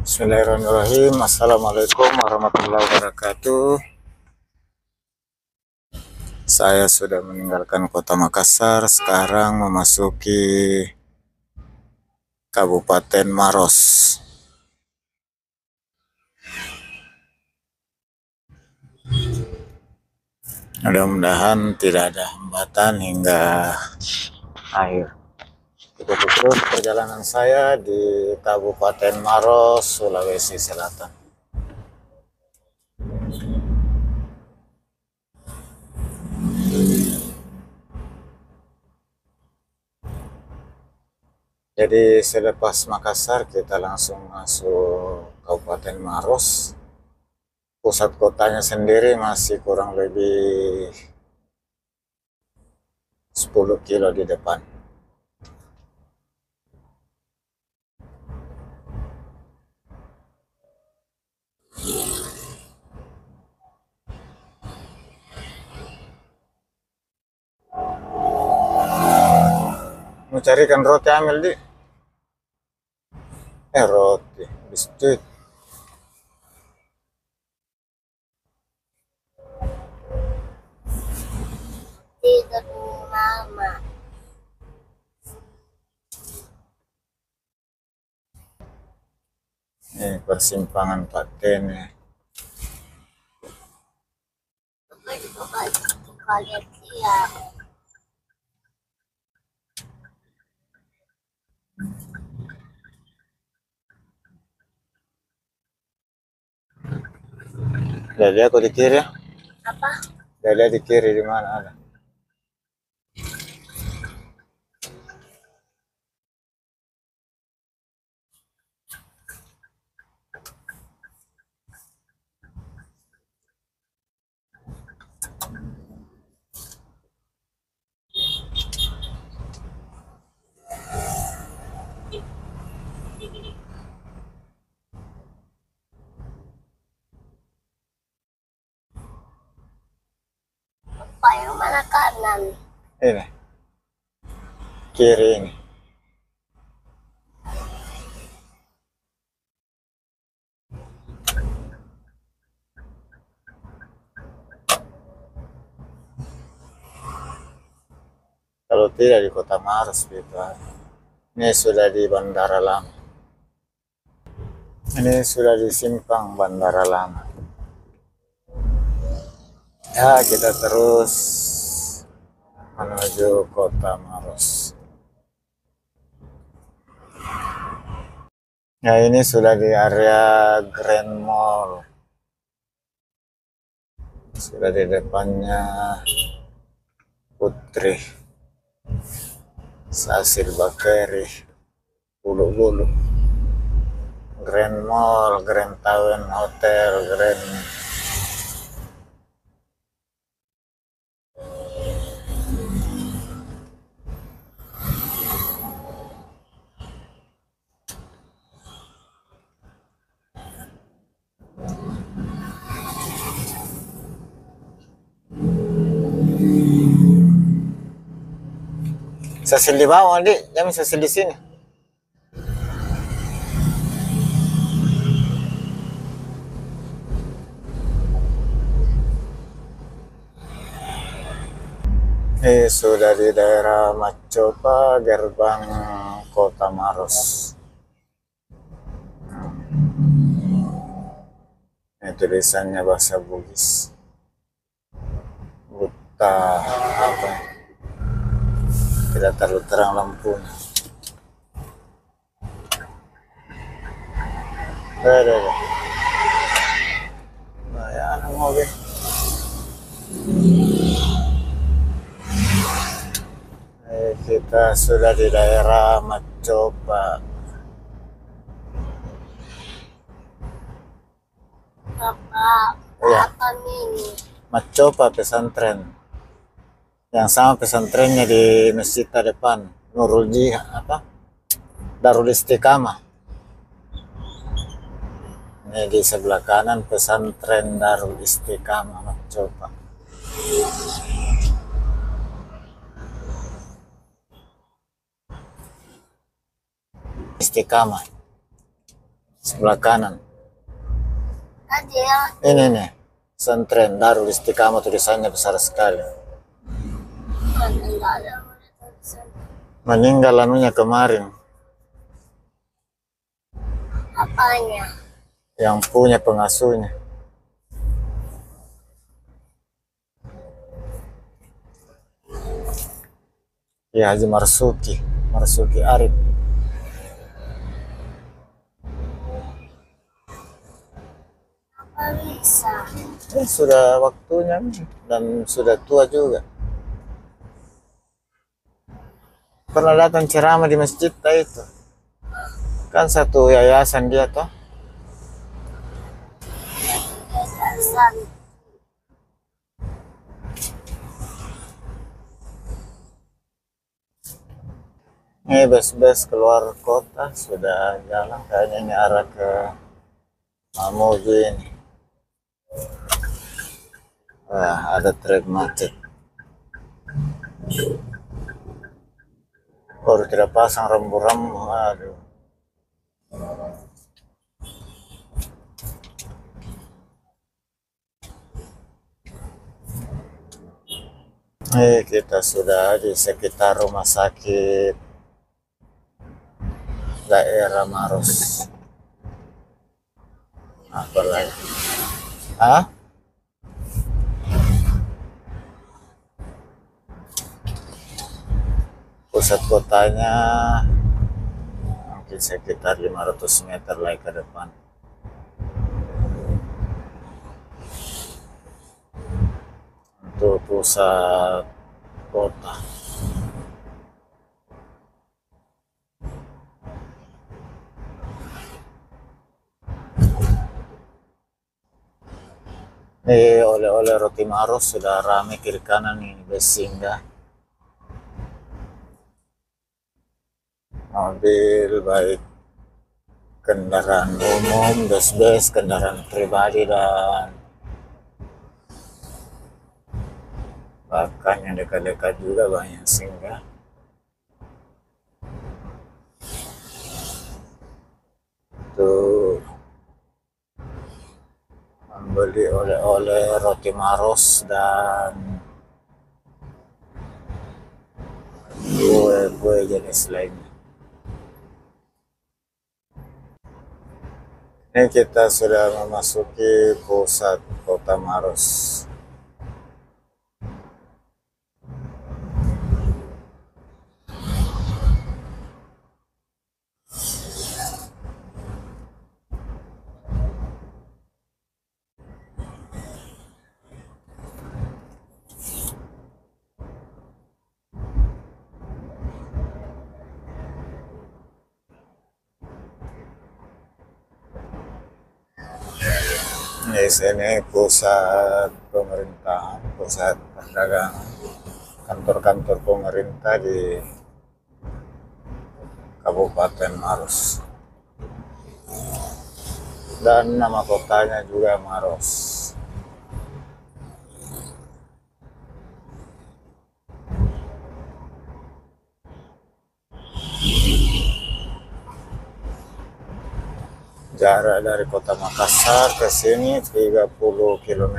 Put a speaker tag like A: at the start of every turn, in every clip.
A: Bismillahirrahmanirrahim. Assalamualaikum warahmatullahi wabarakatuh. Saya sudah meninggalkan kota Makassar, sekarang memasuki Kabupaten Maros. Mudah-mudahan tidak ada hambatan hingga akhir. Ikuti terus perjalanan saya di Kabupaten Maros, Sulawesi Selatan. Jadi selepas Makassar kita langsung masuk Kabupaten Maros. Pusat kotanya sendiri masih kurang lebih 10 kilo di depan. Mau carikan roti ambil di roti biskuit.
B: Tidak lama.
A: Ini persimpangan Paten ya.
B: Kalian siap.
A: Jadi aku di kiri ya.
B: Apa?
A: Jadi di kiri di mana ada?
B: Apa yang mana kanan?
A: Ini. Kiri ini. Kalau tidak di Kota Maros gitu. Ini sudah di Bandara Lama. Ini sudah di simpang Bandara Lama. Ya, kita terus menuju Kota Maros. Ya, ini sudah di area Grand Mall. Sudah di depannya Putri, Sasil Bakeri, Bulu-Bulu, Grand Mall, Grand Town Hotel, Grand Sasil di bawah, Dik. Jangan sasil di sini. Ini sudah di daerah Macopa, gerbang Kota Maros. Ini tulisannya bahasa Bugis. Buta apa? Tidak terlalu terang lampunya. Ada. Nah, ya, anak mobil. Kita sudah di daerah Macopa.
B: Apa ini?
A: Macopa pesantren. Yang sama pesantrennya di masjid depan, Nurul Jihad apa? Darul Istiqamah. Ini di sebelah kanan pesantren Darul Istiqamah Macopa. Istiqamah. sebelah kanan.
B: Tadi ya.
A: Ini nih, pesantren Darul Istiqamah, tulisannya besar sekali.
B: Enggak ada tulisan.
A: Meninggal anunya kemarin,
B: Apanya?
A: yang punya pengasuhnya. Ya, Haji Marsuki Arif.
B: Apa bisa?
A: Sudah waktunya dan sudah tua juga. Pernah datang ceramah di masjid itu. Kan satu yayasan dia toh.
B: Yayasan.
A: Ini bus-bus keluar kota sudah jalan, kayaknya ini arah ke Mamuju ini. Wah, ada trek macet. Baru tidak pasang rambu-rambu, aduh. Kita sudah di sekitar rumah sakit daerah Maros. Apa lagi? Hah? Pusat kotanya mungkin sekitar 500 meter lagi ke depan. Untuk pusat kota. Oleh-oleh roti Maros sudah ramai kiri kanan ini, bus singgah. Mobil baik kendaraan umum, bus-bus, kendaraan pribadi, dan bahkan yang dekat-dekat juga banyak singgah. Tuh, membeli oleh-oleh roti Maros dan kue-kue jenis lainnya. Ini kita sudah memasuki pusat kota Maros. Di sini pusat pemerintahan, pusat perdagangan, kantor-kantor pemerintah di Kabupaten Maros. Dan nama kotanya juga Maros. Jarak dari kota Makassar ke sini 30 km.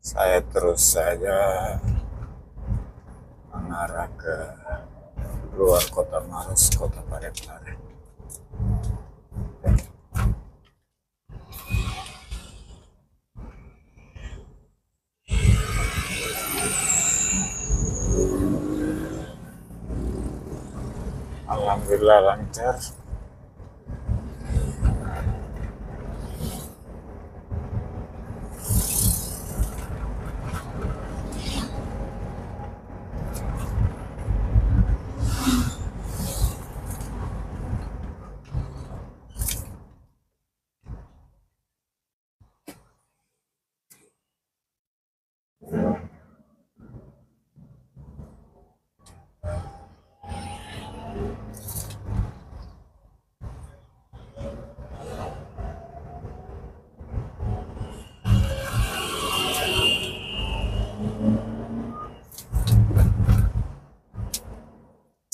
A: Saya terus saja mengarah ke luar kota Maros, kota Parepare. Alhamdulillah lancar.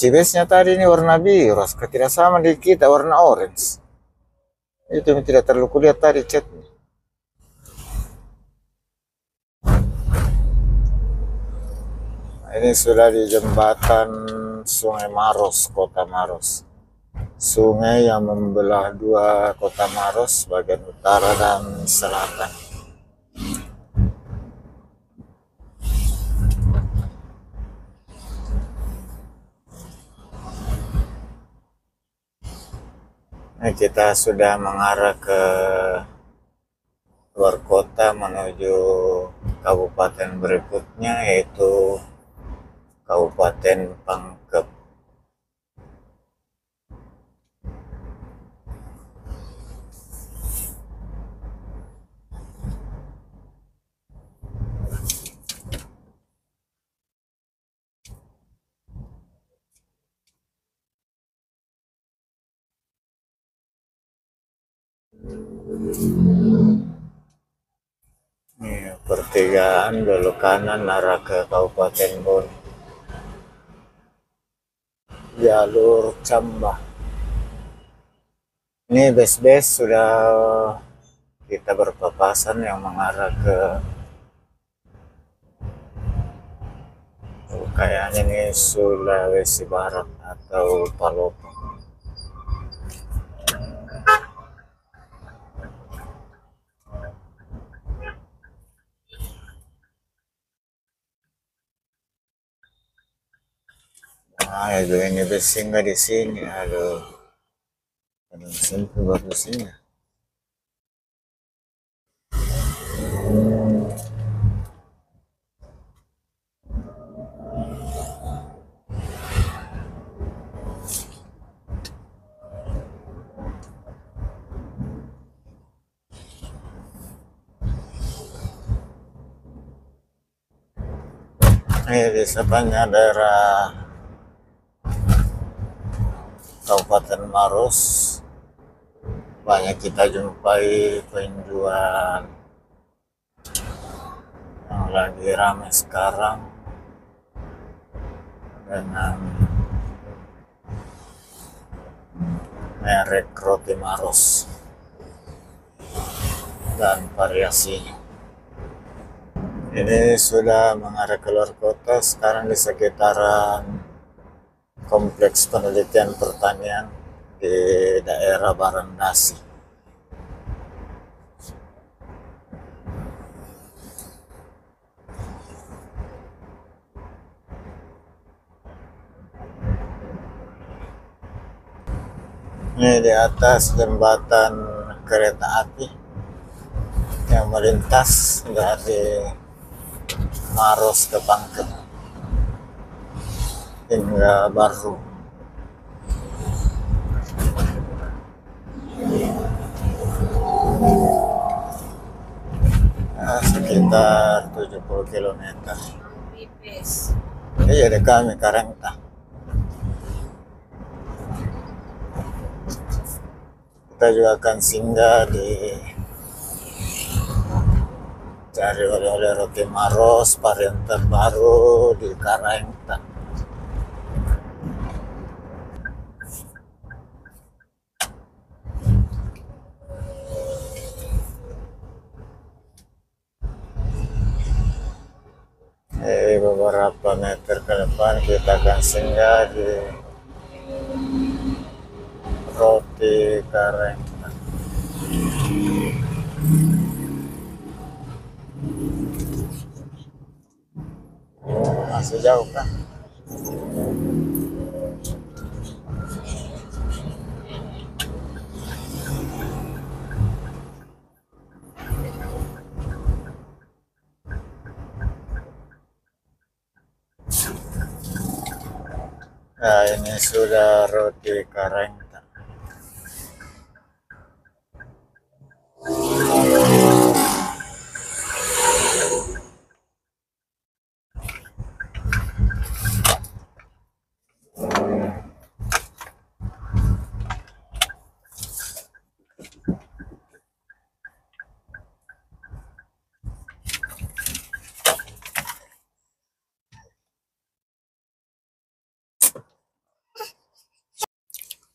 A: Cibesnya tadi ini warna biru, tidak sama di kita warna orange. Itu yang tidak terlalu kulihat tadi catnya. Ini sudah di jembatan Sungai Maros, Kota Maros. Sungai yang membelah dua Kota Maros, bagian utara dan selatan. Nah, kita sudah mengarah ke luar kota menuju kabupaten berikutnya, yaitu Kabupaten Pangkep. Ini pertigaan belok kanan arah ke Kabupaten Bon. Jalur Cambah. Ini bus-bus sudah kita berpapasan yang mengarah ke kayaknya ini Sulawesi Barat atau Palopo. Nah, itu ini bus singgah di sini. Aduh, sini bagusnya. Ini di sepanjang daerah Kabupaten Maros banyak kita jumpai penjual yang lagi ramai sekarang dengan merek roti Maros dan variasinya. Ini sudah mengarah keluar kota, sekarang di sekitaran Kompleks Penelitian Pertanian di daerah Barandasi. Ini di atas jembatan kereta api yang melintas dari Maros ke Pangkep hingga Baru. Nah, sekitar 70 km. Iya, ada kami Karangta. Kita juga akan singgah di cari oleh-oleh roti Maros varian terbaru di Karangta. Beberapa meter ke depan kita akan singgah di roti Karangta. Masih jauh kan? Nah, ini sudah roti Karangta.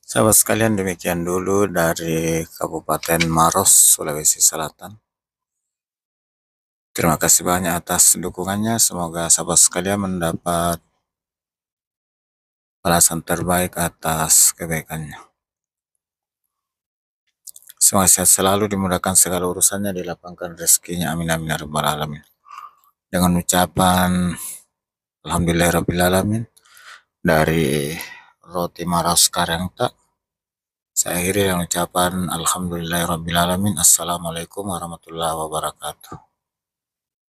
A: Sahabat sekalian, demikian dulu dari Kabupaten Maros, Sulawesi Selatan. Terima kasih banyak atas dukungannya. Semoga sahabat sekalian mendapat balasan terbaik atas kebaikannya. Semoga sehat selalu, dimudahkan segala urusannya, dilapangkan rezekinya. Amin amin ya rabbal alamin. Dengan ucapan alhamdulillahirabbil alamin dari Roti Maros Karangta, saya akhiri dengan ucapan alhamdulillahirabbil alamin. Assalamualaikum warahmatullahi wabarakatuh.